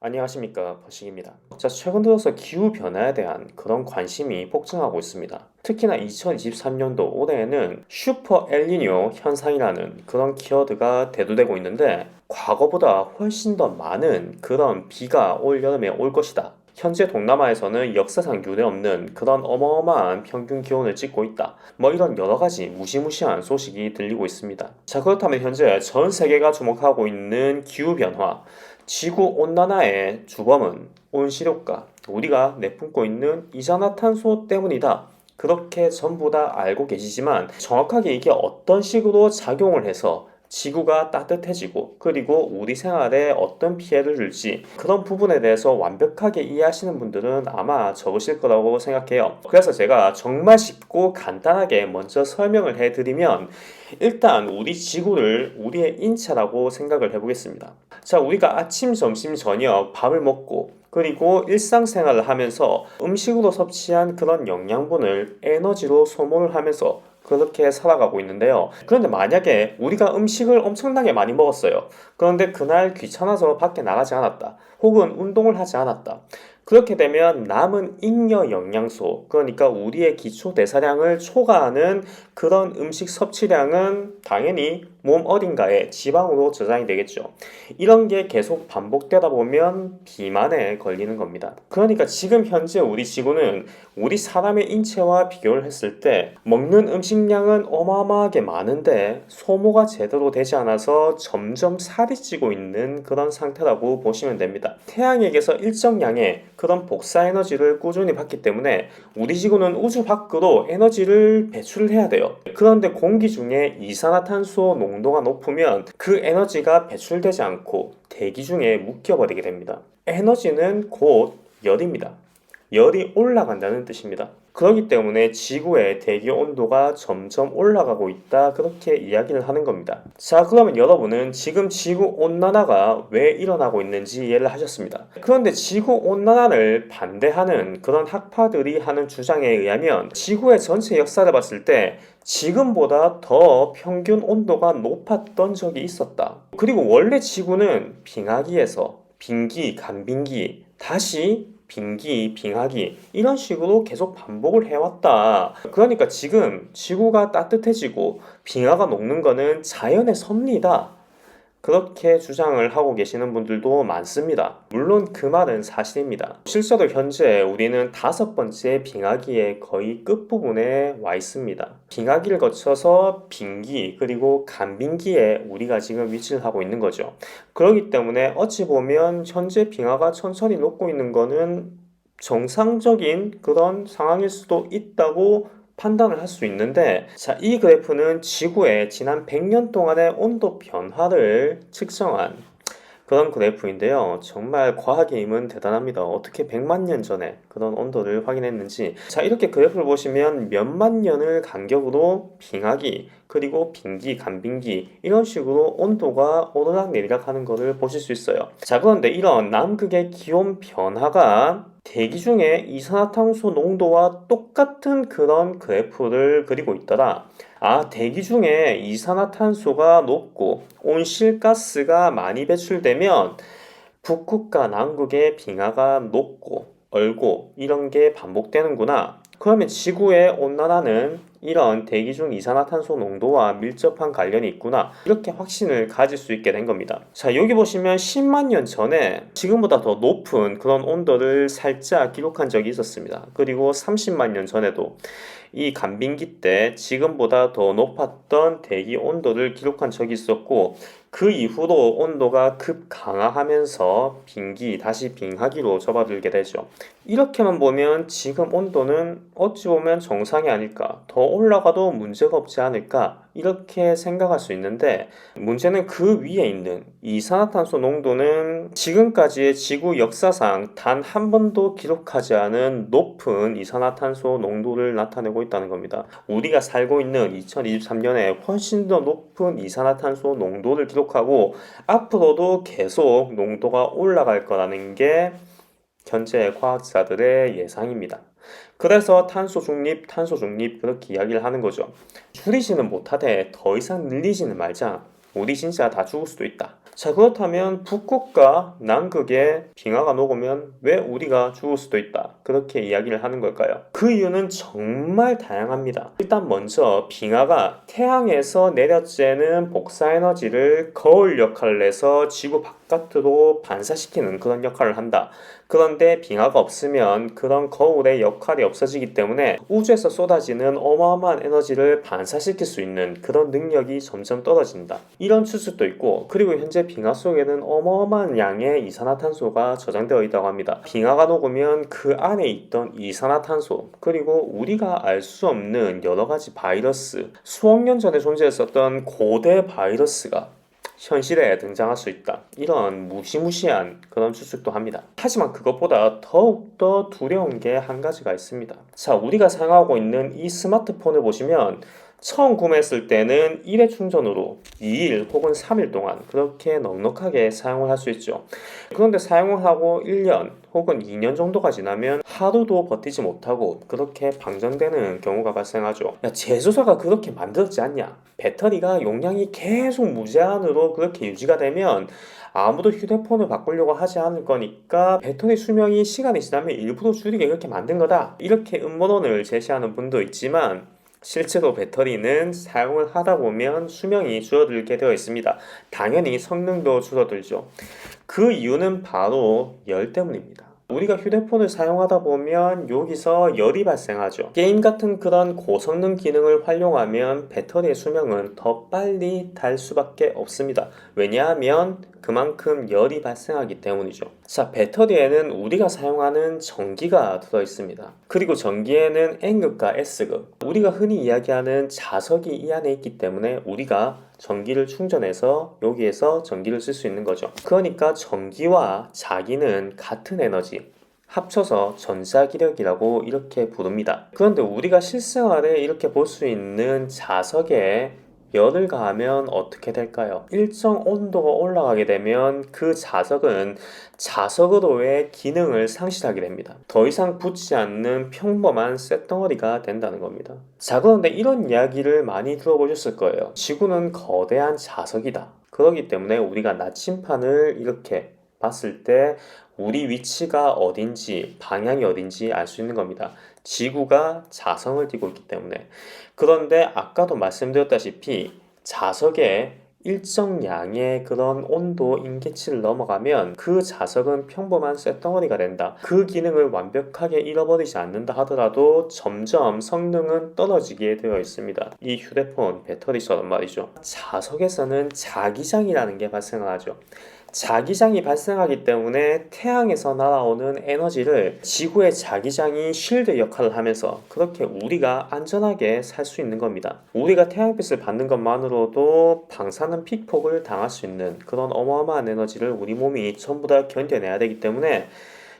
안녕하십니까, 버식입니다. 최근 들어서 기후변화에 대한 그런 관심이 폭증하고 있습니다. 특히나 2023년도 올해에는 슈퍼 엘니뇨 현상이라는 그런 키워드가 대두되고 있는데, 과거보다 훨씬 더 많은 그런 비가 올 여름에 올 것이다. 현재 동남아에서는 역사상 유례없는 그런 어마어마한 평균 기온을 찍고 있다. 이런 여러 가지 무시무시한 소식이 들리고 있습니다. 그렇다면 현재 전 세계가 주목하고 있는 기후변화, 지구온난화의 주범은 온실효과, 우리가 내뿜고 있는 이산화탄소 때문이다. 그렇게 전부 다 알고 계시지만 정확하게 이게 어떤 식으로 작용을 해서 지구가 따뜻해지고 그리고 우리 생활에 어떤 피해를 줄지 그런 부분에 대해서 완벽하게 이해하시는 분들은 아마 적으실 거라고 생각해요. 그래서 제가 정말 쉽고 간단하게 먼저 설명을 해드리면, 일단 우리 지구를 우리의 인체라고 생각을 해보겠습니다. 우리가 아침, 점심, 저녁 밥을 먹고 그리고 일상생활을 하면서 음식으로 섭취한 그런 영양분을 에너지로 소모를 하면서 그렇게 살아가고 있는데요. 그런데 만약에 우리가 음식을 엄청나게 많이 먹었어요. 그런데 그날 귀찮아서 밖에 나가지 않았다. 혹은 운동을 하지 않았다. 그렇게 되면 남은 잉여 영양소, 그러니까 우리의 기초 대사량을 초과하는 그런 음식 섭취량은 당연히 몸 어딘가에 지방으로 저장이 되겠죠. 이런 게 계속 반복되다 보면 비만에 걸리는 겁니다. 그러니까 지금 현재 우리 지구는 우리 사람의 인체와 비교를 했을 때 먹는 음식량은 어마어마하게 많은데 소모가 제대로 되지 않아서 점점 살이 찌고 있는 그런 상태라고 보시면 됩니다. 태양에게서 일정량의 그런 복사 에너지를 꾸준히 받기 때문에 우리 지구는 우주 밖으로 에너지를 배출을 해야 돼요. 그런데 공기 중에 이산화탄소 농도가 높으면 그 에너지가 배출되지 않고 대기 중에 묵혀버리게 됩니다. 에너지는 곧 열입니다. 열이 올라간다는 뜻입니다. 그렇기 때문에 지구의 대기 온도가 점점 올라가고 있다, 그렇게 이야기를 하는 겁니다. 그러면 여러분은 지금 지구 온난화가 왜 일어나고 있는지 이해를 하셨습니다. 그런데 지구 온난화를 반대하는 그런 학파들이 하는 주장에 의하면 지구의 전체 역사를 봤을 때 지금보다 더 평균 온도가 높았던 적이 있었다. 그리고 원래 지구는 빙하기에서 빙기, 간빙기, 다시 빙기, 빙하기 이런 식으로 계속 반복을 해왔다. 그러니까 지금 지구가 따뜻해지고 빙하가 녹는 거는 자연의 섭리다, 그렇게 주장을 하고 계시는 분들도 많습니다. 물론 그 말은 사실입니다. 실제로 현재 우리는 5번째 빙하기의 거의 끝부분에 와 있습니다. 빙하기를 거쳐서 빙기 그리고 간빙기에 우리가 지금 위치를 하고 있는 거죠. 그렇기 때문에 어찌 보면 현재 빙하가 천천히 녹고 있는 거는 정상적인 그런 상황일 수도 있다고 판단을 할 수 있는데, 이 그래프는 지구의 지난 100년 동안의 온도 변화를 측정한 그런 그래프인데요. 정말 과학의 힘은 대단합니다. 어떻게 100만 년 전에 그런 온도를 확인했는지. 이렇게 그래프를 보시면 몇만 년을 간격으로 빙하기, 그리고 빙기, 간빙기 이런 식으로 온도가 오르락내리락 하는 것을 보실 수 있어요. 그런데 이런 남극의 기온 변화가 대기 중에 이산화탄소 농도와 똑같은 그런 그래프를 그리고 있더라. 대기 중에 이산화탄소가 높고 온실가스가 많이 배출되면 북극과 남극의 빙하가 녹고 얼고 이런 게 반복되는구나. 그러면 지구의 온난화는 이런 대기 중 이산화탄소 농도와 밀접한 관련이 있구나, 이렇게 확신을 가질 수 있게 된 겁니다. 여기 보시면 10만 년 전에 지금보다 더 높은 그런 온도를 살짝 기록한 적이 있었습니다. 그리고 30만 년 전에도 이 간빙기 때 지금보다 더 높았던 대기 온도를 기록한 적이 있었고, 그 이후로 온도가 급 강화하면서 빙기, 다시 빙하기로 접어들게 되죠. 이렇게만 보면 지금 온도는 어찌 보면 정상이 아닐까, 더 올라가도 문제가 없지 않을까, 이렇게 생각할 수 있는데, 문제는 그 위에 있는 이산화탄소 농도는 지금까지의 지구 역사상 단 한 번도 기록하지 않은 높은 이산화탄소 농도를 나타내고 있다는 겁니다. 우리가 살고 있는 2023년에 훨씬 더 높은 이산화탄소 농도를 기록하고 앞으로도 계속 농도가 올라갈 거라는 게 현재 과학자들의 예상입니다. 그래서 탄소 중립 그렇게 이야기를 하는 거죠. 줄이지는 못하되 더 이상 늘리지는 말자. 우리 진짜 다 죽을 수도 있다. 자, 그렇다면 북극과 남극에 빙하가 녹으면 왜 우리가 죽을 수도 있다, 그렇게 이야기를 하는 걸까요? 그 이유는 정말 다양합니다. 일단 먼저 빙하가 태양에서 내려쬐는 복사 에너지를 거울 역할을 해서 지구 바깥으로 반사시키는 그런 역할을 한다. 그런데 빙하가 없으면 그런 거울의 역할이 없어지기 때문에 우주에서 쏟아지는 어마어마한 에너지를 반사시킬 수 있는 그런 능력이 점점 떨어진다, 이런 추측도 있고, 그리고 현재 빙하 속에는 어마어마한 양의 이산화탄소가 저장되어 있다고 합니다. 빙하가 녹으면 그 안에 있던 이산화탄소, 그리고 우리가 알 수 없는 여러 가지 바이러스, 수억 년 전에 존재했었던 고대 바이러스가 현실에 등장할 수 있다, 이런 무시무시한 그런 추측도 합니다. 하지만 그것보다 더욱더 두려운 게 한 가지가 있습니다. 자, 우리가 사용하고 있는 이 스마트폰을 보시면 처음 구매했을 때는 1회 충전으로 2일 혹은 3일 동안 그렇게 넉넉하게 사용을 할 수 있죠. 그런데 사용을 하고 1년 혹은 2년 정도가 지나면 하루도 버티지 못하고 그렇게 방전되는 경우가 발생하죠. 야, 제조사가 그렇게 만들었지 않냐? 배터리가 용량이 계속 무제한으로 그렇게 유지가 되면 아무도 휴대폰을 바꾸려고 하지 않을 거니까 배터리 수명이 시간이 지나면 일부러 줄이게 그렇게 만든 거다, 이렇게 음모론을 제시하는 분도 있지만, 실제로 배터리는 사용을 하다 보면 수명이 줄어들게 되어 있습니다. 당연히 성능도 줄어들죠. 그 이유는 바로 열 때문입니다. 우리가 휴대폰을 사용하다 보면 여기서 열이 발생하죠. 게임 같은 그런 고성능 기능을 활용하면 배터리의 수명은 더 빨리 달 수밖에 없습니다. 왜냐하면 그만큼 열이 발생하기 때문이죠. 자, 배터리에는 우리가 사용하는 전기가 들어있습니다. 그리고 전기에는 N극과 S극, 우리가 흔히 이야기하는 자석이 이 안에 있기 때문에 우리가 전기를 충전해서 여기에서 전기를 쓸 수 있는 거죠. 그러니까 전기와 자기는 같은 에너지, 합쳐서 전자기력이라고 이렇게 부릅니다. 그런데 우리가 실생활에 이렇게 볼 수 있는 자석에 열을 가하면 어떻게 될까요? 일정 온도가 올라가게 되면 그 자석은 자석으로의 기능을 상실하게 됩니다. 더 이상 붙지 않는 평범한 쇳덩어리가 된다는 겁니다. 자, 그런데 이런 이야기를 많이 들어보셨을 거예요. 지구는 거대한 자석이다. 그렇기 때문에 우리가 나침판을 이렇게 봤을 때 우리 위치가 어딘지, 방향이 어딘지 알 수 있는 겁니다. 지구가 자성을 띠고 있기 때문에. 그런데 아까도 말씀드렸다시피 자석에 일정 양의 그런 온도 임계치를 넘어가면 그 자석은 평범한 쇳덩어리가 된다. 그 기능을 완벽하게 잃어버리지 않는다 하더라도 점점 성능은 떨어지게 되어 있습니다. 이 휴대폰 배터리처럼 말이죠. 자석에서는 자기장이라는 게 발생하죠. 자기장이 발생하기 때문에 태양에서 날아오는 에너지를 지구의 자기장이 쉴드 역할을 하면서 그렇게 우리가 안전하게 살 수 있는 겁니다. 우리가 태양빛을 받는 것만으로도 방사능 피폭을 당할 수 있는 그런 어마어마한 에너지를 우리 몸이 전부 다 견뎌내야 되기 때문에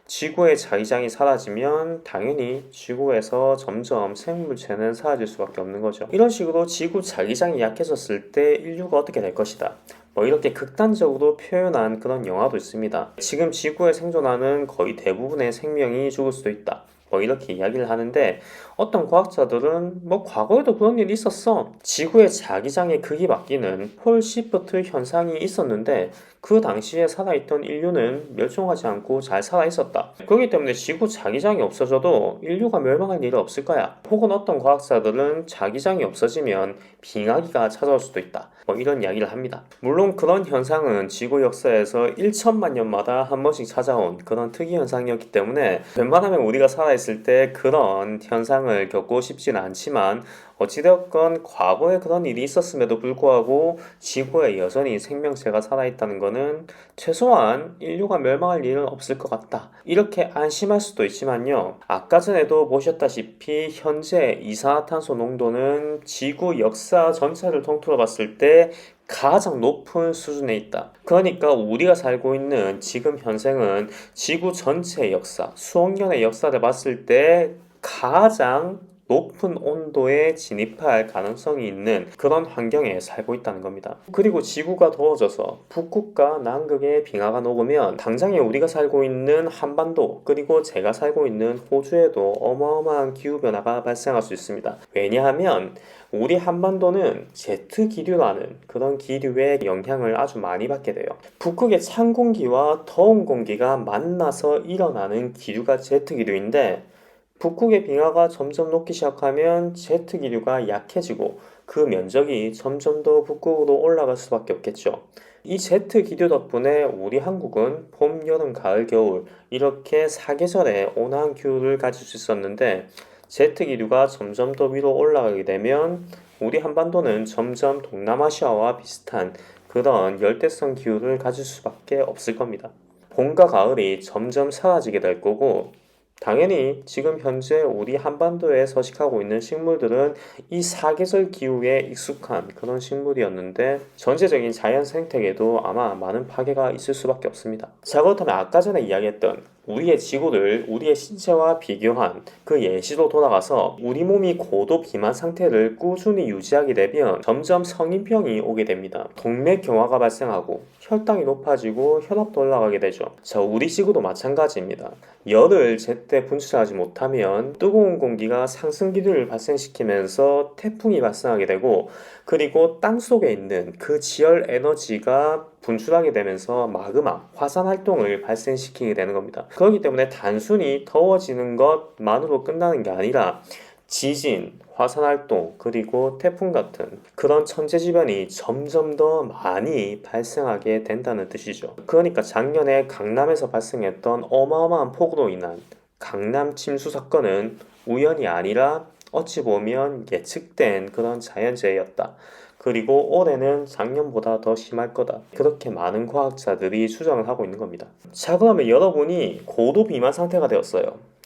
지구의 자기장이 사라지면 당연히 지구에서 점점 생물체는 사라질 수밖에 없는 거죠. 이런 식으로 지구 자기장이 약해졌을 때 인류가 어떻게 될 것이다, 이렇게 극단적으로 표현한 그런 영화도 있습니다. 지금 지구에 생존하는 거의 대부분의 생명이 죽을 수도 있다, 이렇게 이야기를 하는데, 어떤 과학자들은 과거에도 그런 일이 있었어, 지구의 자기장의 극이 바뀌는 폴 시프트 현상이 있었는데 그 당시에 살아있던 인류는 멸종하지 않고 잘 살아있었다. 그렇기 때문에 지구 자기장이 없어져도 인류가 멸망할 일은 없을 거야. 혹은 어떤 과학자들은 자기장이 없어지면 빙하기가 찾아올 수도 있다, 이런 이야기를 합니다. 물론 그런 현상은 지구 역사에서 1천만 년마다 한 번씩 찾아온 그런 특이 현상이었기 때문에 웬만하면 우리가 살아있을 때 그런 현상을 겪고 싶지는 않지만, 어찌되었건 과거에 그런 일이 있었음에도 불구하고 지구에 여전히 생명체가 살아있다는 것은 최소한 인류가 멸망할 일은 없을 것 같다, 이렇게 안심할 수도 있지만요, 아까 전에도 보셨다시피 현재 이산화탄소 농도는 지구 역사 전체를 통틀어 봤을 때 가장 높은 수준에 있다. 그러니까 우리가 살고 있는 지금 현생은 지구 전체의 역사, 수억 년의 역사를 봤을 때 가장 높은 온도에 진입할 가능성이 있는 그런 환경에 살고 있다는 겁니다. 그리고 지구가 더워져서 북극과 남극의 빙하가 녹으면 당장에 우리가 살고 있는 한반도 그리고 제가 살고 있는 호주에도 어마어마한 기후변화가 발생할 수 있습니다. 왜냐하면 우리 한반도는 제트 기류라는 그런 기류의 영향을 아주 많이 받게 돼요. 북극의 찬 공기와 더운 공기가 만나서 일어나는 기류가 제트 기류인데 북극의 빙하가 점점 녹기 시작하면 제트 기류가 약해지고 그 면적이 점점 더 북극으로 올라갈 수밖에 없겠죠. 이 제트 기류 덕분에 우리 한국은 봄, 여름, 가을, 겨울 이렇게 사계절의 온화한 기후를 가질 수 있었는데 제트 기류가 점점 더 위로 올라가게 되면 우리 한반도는 점점 동남아시아와 비슷한 그런 열대성 기후를 가질 수밖에 없을 겁니다. 봄과 가을이 점점 사라지게 될 거고 당연히 지금 현재 우리 한반도에 서식하고 있는 식물들은 이 사계절 기후에 익숙한 그런 식물이었는데 전체적인 자연 생태계도 아마 많은 파괴가 있을 수밖에 없습니다. 자, 그렇다면 아까 전에 이야기했던 우리의 지구를 우리의 신체와 비교한 그 예시로 돌아가서 우리 몸이 고도 비만 상태를 꾸준히 유지하게 되면 점점 성인병이 오게 됩니다. 동맥경화가 발생하고 혈당이 높아지고 혈압도 올라가게 되죠. 자, 우리 지구도 마찬가지입니다. 열을 제때 분출하지 못하면 뜨거운 공기가 상승 기류를 발생시키면서 태풍이 발생하게 되고 그리고 땅 속에 있는 그 지열 에너지가 분출하게 되면서 마그마, 화산 활동을 발생시키게 되는 겁니다. 그렇기 때문에 단순히 더워지는 것만으로 끝나는 게 아니라 지진, 화산 활동, 그리고 태풍 같은 그런 천재지변이 점점 더 많이 발생하게 된다는 뜻이죠. 그러니까 작년에 강남에서 발생했던 어마어마한 폭우로 인한 강남 침수 사건은 우연이 아니라 어찌 보면 예측된 그런 자연재해였다. 그리고 올해는 작년보다 더 심할 거다. 그렇게 많은 과학자들이 추정을 하고 있는 겁니다. 자, 그러면 여러분이 고도 비만 상태가 되었어요.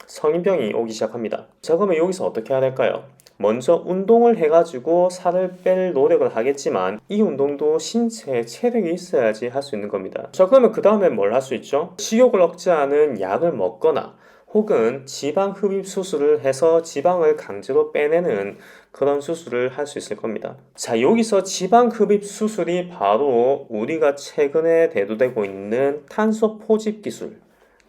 성인병이 오기 시작합니다. 자, 그러면 여기서 어떻게 해야 될까요? 먼저 운동을 해가지고 살을 뺄 노력을 하겠지만 이 운동도 신체에 체력이 있어야지 할 수 있는 겁니다. 자, 그러면 그 다음에 뭘 할 수 있죠? 식욕을 억제하는 약을 먹거나 혹은 지방 흡입 수술을 해서 지방을 강제로 빼내는 그런 수술을 할 수 있을 겁니다. 자, 여기서 지방 흡입 수술이 바로 우리가 최근에 대두되고 있는 탄소 포집 기술,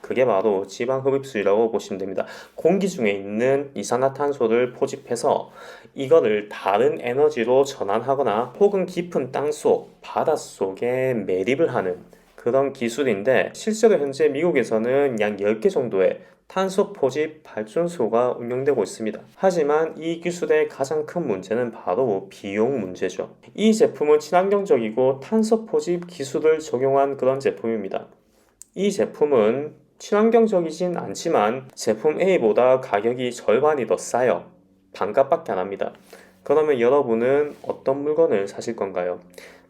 그게 바로 지방 흡입술이라고 보시면 됩니다. 공기 중에 있는 이산화탄소를 포집해서 이거를 다른 에너지로 전환하거나 혹은 깊은 땅속, 바닷속에 매립을 하는 그런 기술인데 실제로 현재 미국에서는 약 10개 정도의 탄소 포집 발전소가 운영되고 있습니다. 하지만 이 기술의 가장 큰 문제는 바로 비용 문제죠. 이 제품은 친환경적이고 탄소 포집 기술을 적용한 그런 제품입니다. 이 제품은 친환경적이진 않지만 제품 A보다 가격이 절반이 더 싸요. 반값밖에 안 합니다. 그러면 여러분은 어떤 물건을 사실 건가요?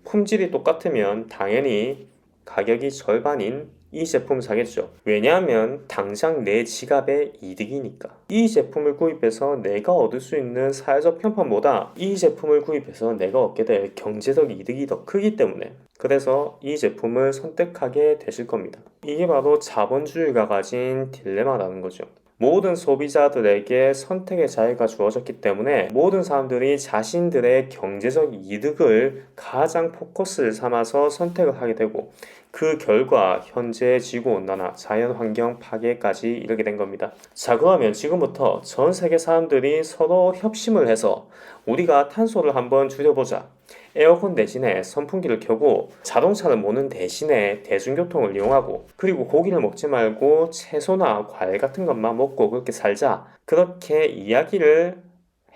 품질이 똑같으면 당연히 가격이 절반인 이 제품 사겠죠. 왜냐하면 당장 내 지갑의 이득이니까. 이 제품을 구입해서 내가 얻을 수 있는 사회적 편판보다 이 제품을 구입해서 내가 얻게 될 경제적 이득이 더 크기 때문에 그래서 이 제품을 선택하게 되실 겁니다. 이게 바로 자본주의가 가진 딜레마라는 거죠. 모든 소비자들에게 선택의 자유가 주어졌기 때문에 모든 사람들이 자신들의 경제적 이득을 가장 포커스를 삼아서 선택을 하게 되고 그 결과 현재 지구온난화, 자연환경 파괴까지 이르게 된 겁니다. 자, 그러면 지금부터 전 세계 사람들이 서로 협심을 해서 우리가 탄소를 한번 줄여보자. 에어컨 대신에 선풍기를 켜고 자동차를 모는 대신에 대중교통을 이용하고 그리고 고기를 먹지 말고 채소나 과일 같은 것만 먹고 그렇게 살자. 그렇게 이야기를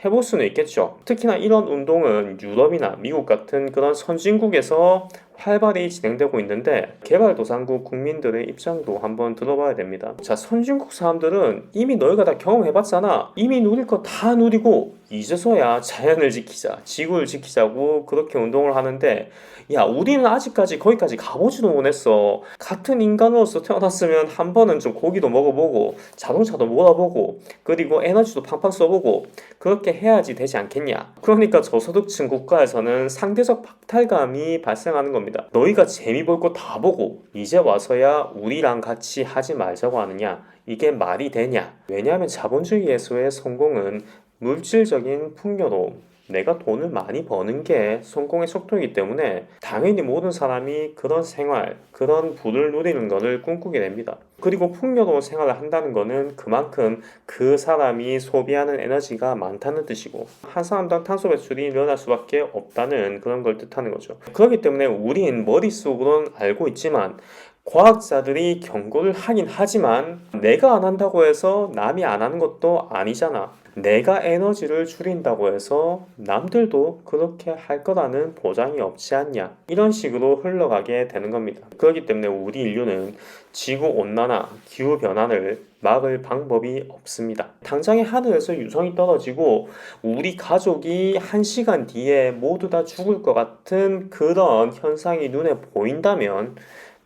해볼 수는 있겠죠. 특히나 이런 운동은 유럽이나 미국 같은 그런 선진국에서 활발히 진행되고 있는데 개발도상국 국민들의 입장도 한번 들어봐야 됩니다. 자, 선진국 사람들은 이미 너희가 다 경험해봤잖아. 이미 누릴 거 다 누리고 이제서야 자연을 지키자, 지구를 지키자고 그렇게 운동을 하는데 야, 우리는 아직까지 거기까지 가보지도 못했어. 같은 인간으로서 태어났으면 한 번은 좀 고기도 먹어보고 자동차도 몰아보고 그리고 에너지도 팡팡 써보고 그렇게 해야지 되지 않겠냐. 그러니까 저소득층 국가에서는 상대적 박탈감이 발생하는 겁니다. 너희가 재미 볼 거 다 보고 이제 와서야 우리랑 같이 하지 말자고 하느냐. 이게 말이 되냐. 왜냐하면 자본주의에서의 성공은 물질적인 풍요로움, 내가 돈을 많이 버는 게 성공의 속도이기 때문에 당연히 모든 사람이 그런 생활, 그런 부를 누리는 것을 꿈꾸게 됩니다. 그리고 풍요로운 생활을 한다는 것은 그만큼 그 사람이 소비하는 에너지가 많다는 뜻이고 한 사람당 탄소 배출이 늘어날 수밖에 없다는 그런 걸 뜻하는 거죠. 그렇기 때문에 우린 머릿속으로는 알고 있지만 과학자들이 경고를 하긴 하지만 내가 안 한다고 해서 남이 안 하는 것도 아니잖아. 내가 에너지를 줄인다고 해서 남들도 그렇게 할 거라는 보장이 없지 않냐. 이런 식으로 흘러가게 되는 겁니다. 그렇기 때문에 우리 인류는 지구온난화, 기후변화를 막을 방법이 없습니다. 당장에 하늘에서 유성이 떨어지고 우리 가족이 1시간 뒤에 모두 다 죽을 것 같은 그런 현상이 눈에 보인다면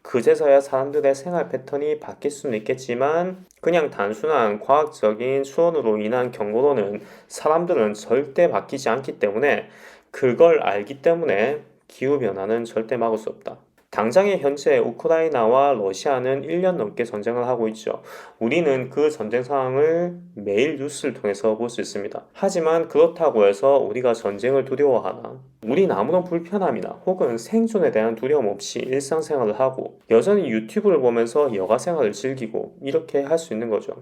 그제서야 사람들의 생활 패턴이 바뀔 수는 있겠지만 그냥 단순한 과학적인 수원으로 인한 경고로는 사람들은 절대 바뀌지 않기 때문에 그걸 알기 때문에 기후변화는 절대 막을 수 없다. 당장의 현재 우크라이나와 러시아는 1년 넘게 전쟁을 하고 있죠. 우리는 그 전쟁 상황을 매일 뉴스를 통해서 볼 수 있습니다. 하지만 그렇다고 해서 우리가 전쟁을 두려워하나? 우린 아무런 불편함이나 혹은 생존에 대한 두려움 없이 일상생활을 하고 여전히 유튜브를 보면서 여가생활을 즐기고 이렇게 할 수 있는 거죠.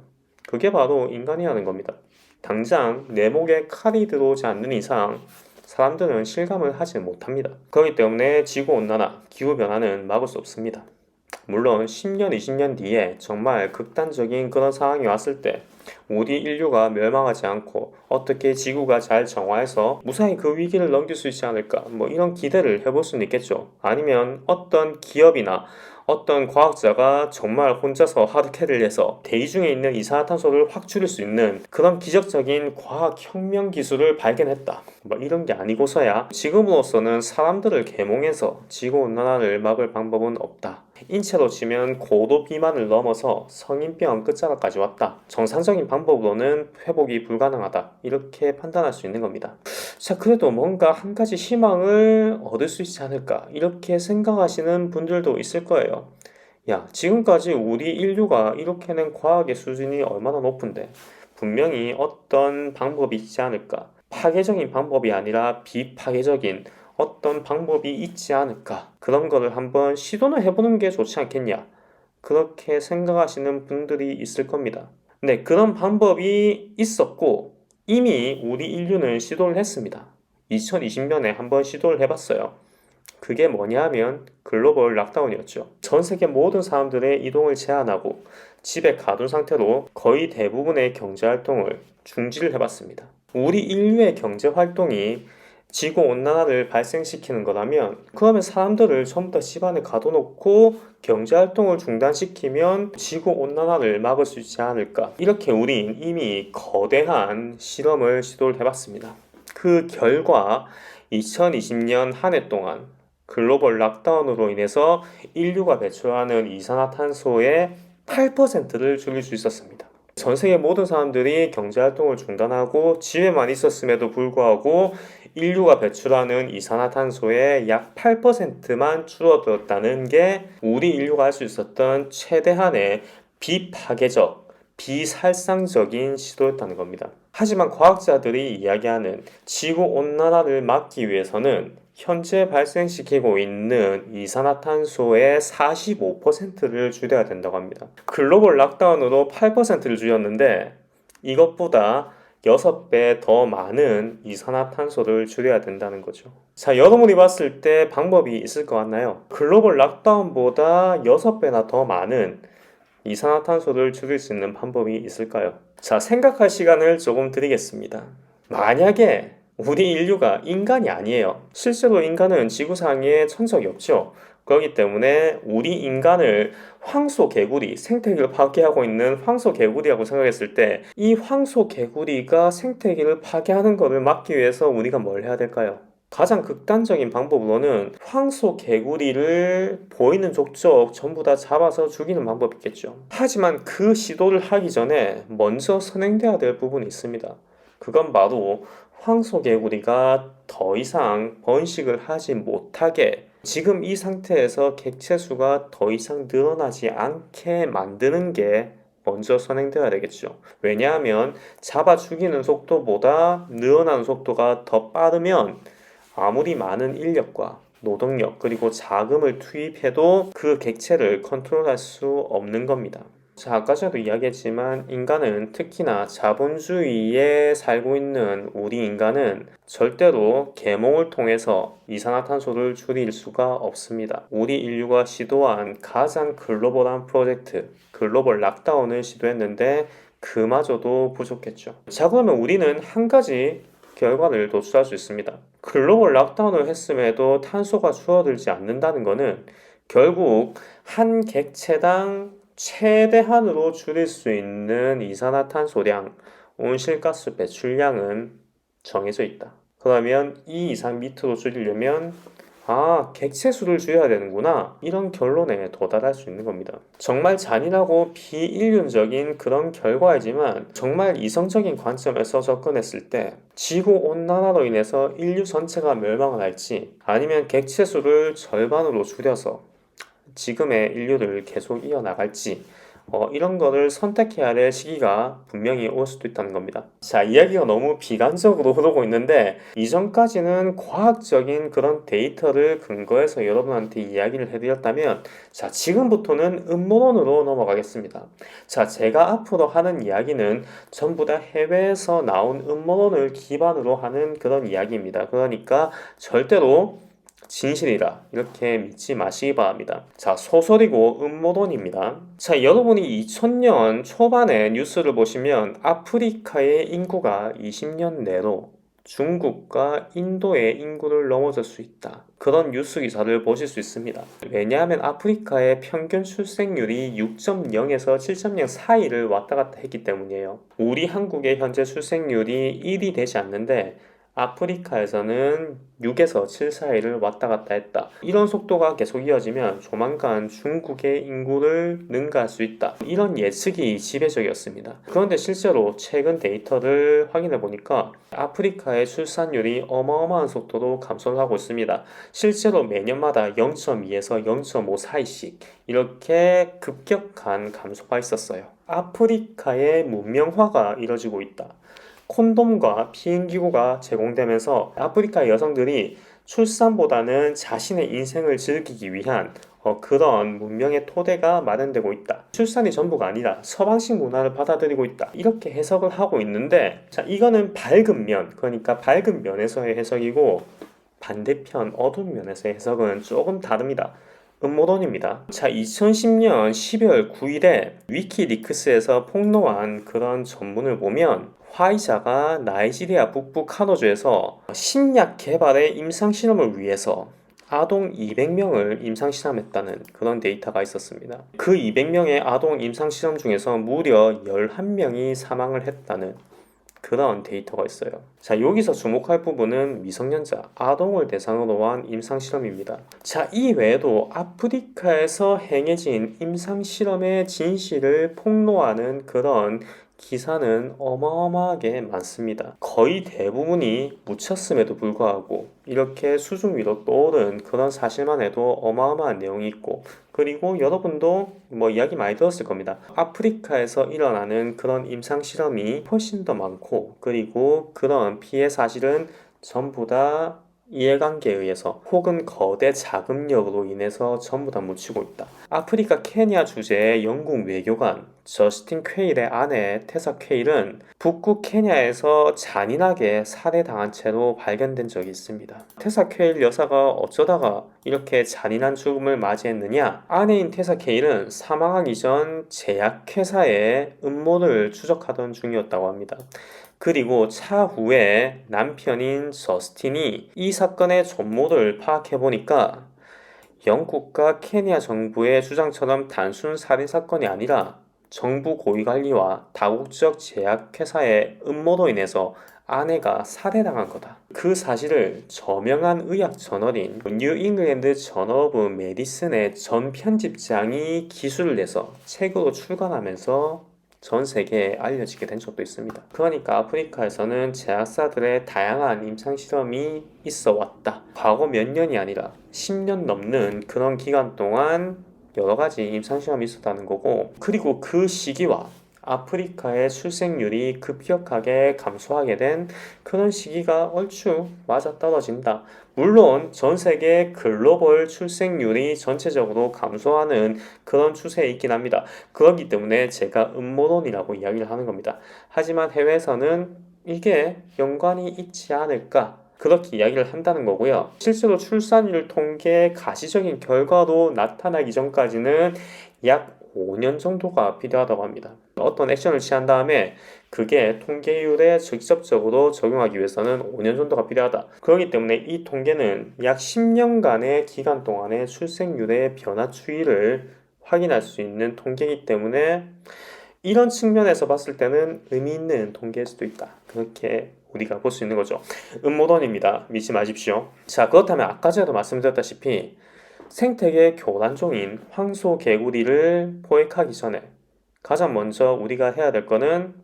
그게 바로 인간이 하는 겁니다. 당장 내 목에 칼이 들어오지 않는 이상 사람들은 실감을 하지 못합니다. 그렇기 때문에 지구온난화, 기후변화는 막을 수 없습니다. 물론 10년, 20년 뒤에 정말 극단적인 그런 상황이 왔을 때 우리 인류가 멸망하지 않고 어떻게 지구가 잘 정화해서 무사히 그 위기를 넘길 수 있지 않을까 이런 기대를 해볼 수는 있겠죠. 아니면 어떤 기업이나 어떤 과학자가 정말 혼자서 하드캐리를 해서 대기중에 있는 이산화탄소를 확 줄일 수 있는 그런 기적적인 과학혁명 기술을 발견했다. 이런 게 아니고서야 지금으로서는 사람들을 계몽해서 지구온난화를 막을 방법은 없다. 인체로 치면 고도 비만을 넘어서 성인병 끝자락까지 왔다. 정상적인 방법으로는 회복이 불가능하다. 이렇게 판단할 수 있는 겁니다. 자, 그래도 뭔가 한 가지 희망을 얻을 수 있지 않을까. 이렇게 생각하시는 분들도 있을 거예요. 야, 지금까지 우리 인류가 이렇게는 과학의 수준이 얼마나 높은데 분명히 어떤 방법이 있지 않을까. 파괴적인 방법이 아니라 비파괴적인 어떤 방법이 있지 않을까? 그런 거를 한번 시도는 해보는 게 좋지 않겠냐? 그렇게 생각하시는 분들이 있을 겁니다. 네, 그런 방법이 있었고 이미 우리 인류는 시도를 했습니다. 2020년에 한번 시도를 해봤어요. 그게 뭐냐 하면 글로벌 락다운이었죠. 전 세계 모든 사람들의 이동을 제한하고 집에 가둔 상태로 거의 대부분의 경제활동을 중지를 해봤습니다. 우리 인류의 경제활동이 지구온난화를 발생시키는 거라면 그러면 사람들을 전부 다 집안에 가둬놓고 경제활동을 중단시키면 지구온난화를 막을 수 있지 않을까. 이렇게 우린 이미 거대한 실험을 시도를 해봤습니다. 그 결과 2020년 한 해 동안 글로벌 락다운으로 인해서 인류가 배출하는 이산화탄소의 8%를 줄일 수 있었습니다. 전 세계 모든 사람들이 경제활동을 중단하고 집에만 있었음에도 불구하고 인류가 배출하는 이산화탄소의 약 8%만 줄어들었다는 게 우리 인류가 할 수 있었던 최대한의 비파괴적, 비살상적인 시도였다는 겁니다. 하지만 과학자들이 이야기하는 지구온난화를 막기 위해서는 현재 발생시키고 있는 이산화탄소의 45%를 줄여야 된다고 합니다. 글로벌 락다운으로 8%를 줄였는데 이것보다 6배 더 많은 이산화탄소를 줄여야 된다는 거죠. 자, 여러분이 봤을 때 방법이 있을 것 같나요? 글로벌 락다운보다 6배나 더 많은 이산화탄소를 줄일 수 있는 방법이 있을까요? 자, 생각할 시간을 조금 드리겠습니다. 만약에 우리 인류가 인간이 아니에요. 실제로 인간은 지구상에 천적이 없죠. 그렇기 때문에 우리 인간을 황소개구리, 생태계를 파괴하고 있는 황소개구리라고 생각했을 때 이 황소개구리가 생태계를 파괴하는 것을 막기 위해서 우리가 뭘 해야 될까요? 가장 극단적인 방법으로는 황소개구리를 보이는 족족 전부 다 잡아서 죽이는 방법이 있겠죠. 하지만 그 시도를 하기 전에 먼저 선행돼야 될 부분이 있습니다. 그건 바로 황소개구리가 더 이상 번식을 하지 못하게 지금 이 상태에서 객체수가 더 이상 늘어나지 않게 만드는 게 먼저 선행되어야 되겠죠. 왜냐하면 잡아 죽이는 속도보다 늘어나는 속도가 더 빠르면 아무리 많은 인력과 노동력 그리고 자금을 투입해도 그 객체를 컨트롤할 수 없는 겁니다. 자, 아까 전에도 이야기했지만 인간은 특히나 자본주의에 살고 있는 우리 인간은 절대로 계몽을 통해서 이산화탄소를 줄일 수가 없습니다. 우리 인류가 시도한 가장 글로벌한 프로젝트, 글로벌 락다운을 시도했는데 그마저도 부족했죠. 자, 그러면 우리는 한 가지 결과를 도출할 수 있습니다. 글로벌 락다운을 했음에도 탄소가 줄어들지 않는다는 것은 결국 한 객체당 최대한으로 줄일 수 있는 이산화탄소량, 온실가스 배출량은 정해져 있다. 그러면 이 이상 밑으로 줄이려면 객체 수를 줄여야 되는구나. 이런 결론에 도달할 수 있는 겁니다. 정말 잔인하고 비인륜적인 그런 결과이지만 정말 이성적인 관점에서 접근했을 때 지구 온난화로 인해서 인류 전체가 멸망을 할지 아니면 객체 수를 절반으로 줄여서 지금의 인류를 계속 이어나갈지 이런 거를 선택해야 될 시기가 분명히 올 수도 있다는 겁니다. 자, 이야기가 너무 비관적으로 흐르고 있는데 이전까지는 과학적인 그런 데이터를 근거해서 여러분한테 이야기를 해드렸다면 자, 지금부터는 음모론으로 넘어가겠습니다. 자, 제가 앞으로 하는 이야기는 전부 다 해외에서 나온 음모론을 기반으로 하는 그런 이야기입니다. 그러니까 절대로 진실이라 이렇게 믿지 마시기 바랍니다. 자, 소설이고 음모론입니다. 자, 여러분이 2000년 초반에 뉴스를 보시면 아프리카의 인구가 20년 내로 중국과 인도의 인구를 넘어설 수 있다. 그런 뉴스 기사를 보실 수 있습니다. 왜냐하면 아프리카의 평균 출생률이 6.0에서 7.0 사이를 왔다 갔다 했기 때문이에요. 우리 한국의 현재 출생률이 1이 되지 않는데 아프리카에서는 6에서 7 사이를 왔다 갔다 했다. 이런 속도가 계속 이어지면 조만간 중국의 인구를 능가할 수 있다. 이런 예측이 지배적이었습니다. 그런데 실제로 최근 데이터를 확인해 보니까 아프리카의 출산율이 어마어마한 속도로 감소를 하고 있습니다. 실제로 매년마다 0.2에서 0.5 사이씩 이렇게 급격한 감소가 있었어요. 아프리카의 문명화가 이뤄지고 있다. 콘돔과 피임기구가 제공되면서 아프리카 여성들이 출산보다는 자신의 인생을 즐기기 위한 그런 문명의 토대가 마련되고 있다. 출산이 전부가 아니라 서방식 문화를 받아들이고 있다. 이렇게 해석을 하고 있는데 자, 이거는 밝은 면, 그러니까 밝은 면에서의 해석이고 반대편 어두운 면에서의 해석은 조금 다릅니다. 음모론입니다. 자, 2010년 12월 9일에 위키리크스에서 폭로한 그런 전문을 보면 화이자가 나이지리아 북부 카노주에서 신약 개발의 임상실험을 위해서 아동 200명을 임상실험했다는 그런 데이터가 있었습니다. 그 200명의 아동 임상실험 중에서 무려 11명이 사망을 했다는 그런 데이터가 있어요. 자, 여기서 주목할 부분은 미성년자, 아동을 대상으로 한 임상실험입니다. 자, 이 외에도 아프리카에서 행해진 임상실험의 진실을 폭로하는 그런 기사는 어마어마하게 많습니다. 거의 대부분이 묻혔음에도 불구하고 이렇게 수중 위로 떠오른 그런 사실만 해도 어마어마한 내용이 있고 그리고 여러분도 이야기 많이 들었을 겁니다. 아프리카에서 일어나는 그런 임상 실험이 훨씬 더 많고 그리고 그런 피해 사실은 전부 다 이해관계에 의해서 혹은 거대 자금력으로 인해서 전부 다 묻히고 있다. 아프리카 케냐 주재의 영국 외교관 저스틴 퀘일의 아내 테사 퀘일은 북부 케냐에서 잔인하게 살해당한 채로 발견된 적이 있습니다. 테사 퀘일 여사가 어쩌다가 이렇게 잔인한 죽음을 맞이했느냐? 아내인 테사 퀘일은 사망하기 전 제약회사의 음모를 추적하던 중이었다고 합니다. 그리고 차후에 남편인 저스틴이 이 사건의 전모를 파악해보니까 영국과 케냐 정부의 주장처럼 단순 살인사건이 아니라 정부 고위관리와 다국적 제약회사의 음모로 인해서 아내가 살해당한 거다. 그 사실을 저명한 의학 저널인 뉴 잉글랜드 저널 오브 메디슨의 전 편집장이 기술을 내서 책으로 출간하면서 전 세계에 알려지게 된 적도 있습니다. 그러니까 아프리카에서는 제약사들의 다양한 임상실험이 있어 왔다. 과거 몇 년이 아니라 10년 넘는 그런 기간 동안 여러 가지 임상시험이 있었다는 거고, 그리고 그 시기와 아프리카의 출생률이 급격하게 감소하게 된 그런 시기가 얼추 맞아떨어진다. 물론 전 세계 글로벌 출생률이 전체적으로 감소하는 그런 추세에 있긴 합니다. 그렇기 때문에 제가 음모론이라고 이야기를 하는 겁니다. 하지만 해외에서는 이게 연관이 있지 않을까? 그렇게 이야기를 한다는 거고요. 실제로 출산율 통계 가시적인 결과로 나타나기 전까지는 약 5년 정도가 필요하다고 합니다. 어떤 액션을 취한 다음에 그게 통계율에 직접적으로 적용하기 위해서는 5년 정도가 필요하다. 그렇기 때문에 이 통계는 약 10년간의 기간 동안의 출생률의 변화 추이를 확인할 수 있는 통계이기 때문에 이런 측면에서 봤을 때는 의미 있는 통계일 수도 있다. 그렇게 우리가 볼 수 있는 거죠. 음모론입니다. 믿지 마십시오. 자, 그렇다면 아까 전에도 말씀드렸다시피 생태계 교란종인 황소개구리를 포획하기 전에 가장 먼저 우리가 해야 될 거는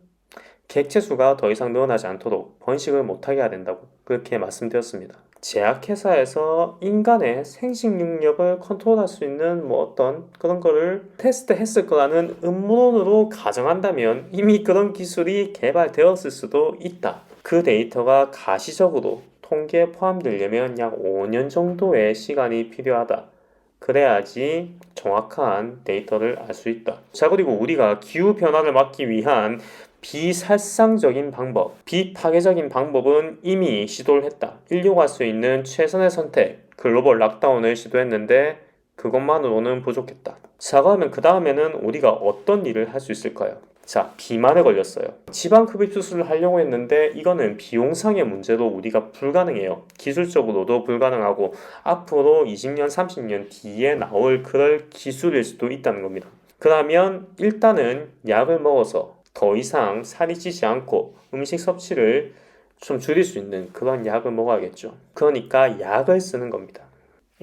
객체수가 더 이상 늘어나지 않도록 번식을 못하게 해야 된다고 그렇게 말씀드렸습니다. 제약회사에서 인간의 생식 능력을 컨트롤할 수 있는 어떤 그런 거를 테스트했을 거라는 음모론으로 가정한다면 이미 그런 기술이 개발되었을 수도 있다. 그 데이터가 가시적으로 통계에 포함되려면 약 5년 정도의 시간이 필요하다. 그래야지 정확한 데이터를 알 수 있다. 자, 그리고 우리가 기후변화를 막기 위한 비살상적인 방법, 비파괴적인 방법은 이미 시도를 했다. 인류가 할 수 있는 최선의 선택, 글로벌 락다운을 시도했는데 그것만으로는 부족했다. 자, 그러면 그 다음에는 우리가 어떤 일을 할 수 있을까요? 자, 비만에 걸렸어요. 지방 흡입 수술을 하려고 했는데 이거는 비용상의 문제로 우리가 불가능해요. 기술적으로도 불가능하고 앞으로 20년, 30년 뒤에 나올 그럴 기술일 수도 있다는 겁니다. 그러면 일단은 약을 먹어서 더 이상 살이 찌지 않고 음식 섭취를 좀 줄일 수 있는 그런 약을 먹어야겠죠. 그러니까 약을 쓰는 겁니다.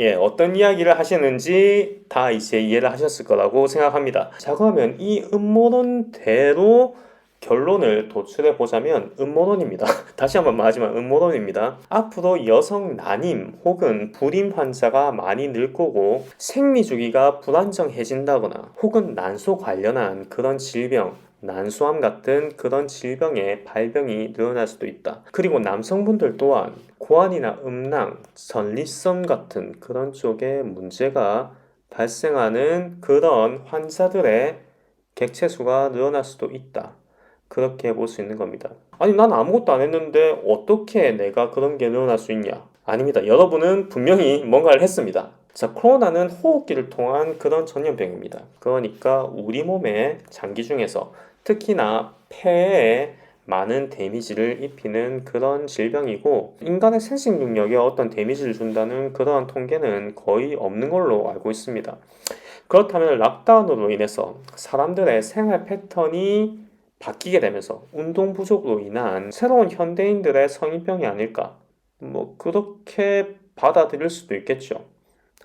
예, 어떤 이야기를 하시는지 다 이제 이해를 하셨을 거라고 생각합니다. 자, 그러면 이 음모론대로 결론을 도출해 보자면 음모론입니다. 다시 한번 말하지만 음모론입니다. 앞으로 여성 난임 혹은 불임 환자가 많이 늘 거고 생리 주기가 불안정해진다거나 혹은 난소 관련한 그런 질병, 난소암 같은 그런 질병의 발병이 늘어날 수도 있다. 그리고 남성분들 또한 고환이나 음낭, 전립선 같은 그런 쪽에 문제가 발생하는 그런 환자들의 객체수가 늘어날 수도 있다. 그렇게 볼 수 있는 겁니다. 아니, 난 아무것도 안 했는데 어떻게 내가 그런 게 늘어날 수 있냐? 아닙니다. 여러분은 분명히 뭔가를 했습니다. 자, 코로나는 호흡기를 통한 그런 전염병입니다. 그러니까 우리 몸의 장기 중에서 특히나 폐에 많은 데미지를 입히는 그런 질병이고 인간의 생식 능력에 어떤 데미지를 준다는 그러한 통계는 거의 없는 걸로 알고 있습니다. 그렇다면 락다운으로 인해서 사람들의 생활 패턴이 바뀌게 되면서 운동 부족으로 인한 새로운 현대인들의 성인병이 아닐까? 그렇게 받아들일 수도 있겠죠.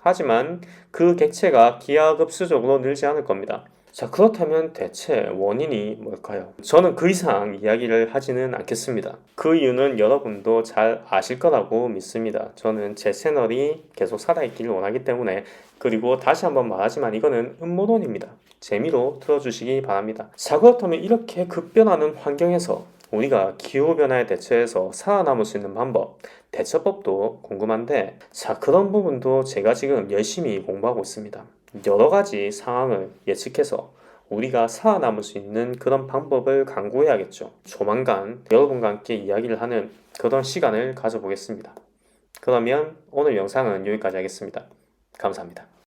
하지만 그 객체가 기하급수적으로 늘지 않을 겁니다. 자, 그렇다면 대체 원인이 뭘까요? 저는 그 이상 이야기를 하지는 않겠습니다. 그 이유는 여러분도 잘 아실 거라고 믿습니다. 저는 제 채널이 계속 살아있기를 원하기 때문에. 그리고 다시 한번 말하지만 이거는 음모론입니다. 재미로 들어주시기 바랍니다. 자, 그렇다면 이렇게 급변하는 환경에서 우리가 기후변화에 대처해서 살아남을 수 있는 방법, 대처법도 궁금한데, 자, 그런 부분도 제가 지금 열심히 공부하고 있습니다. 여러 가지 상황을 예측해서 우리가 살아남을 수 있는 그런 방법을 강구해야겠죠. 조만간 여러분과 함께 이야기를 하는 그런 시간을 가져보겠습니다. 그러면 오늘 영상은 여기까지 하겠습니다. 감사합니다.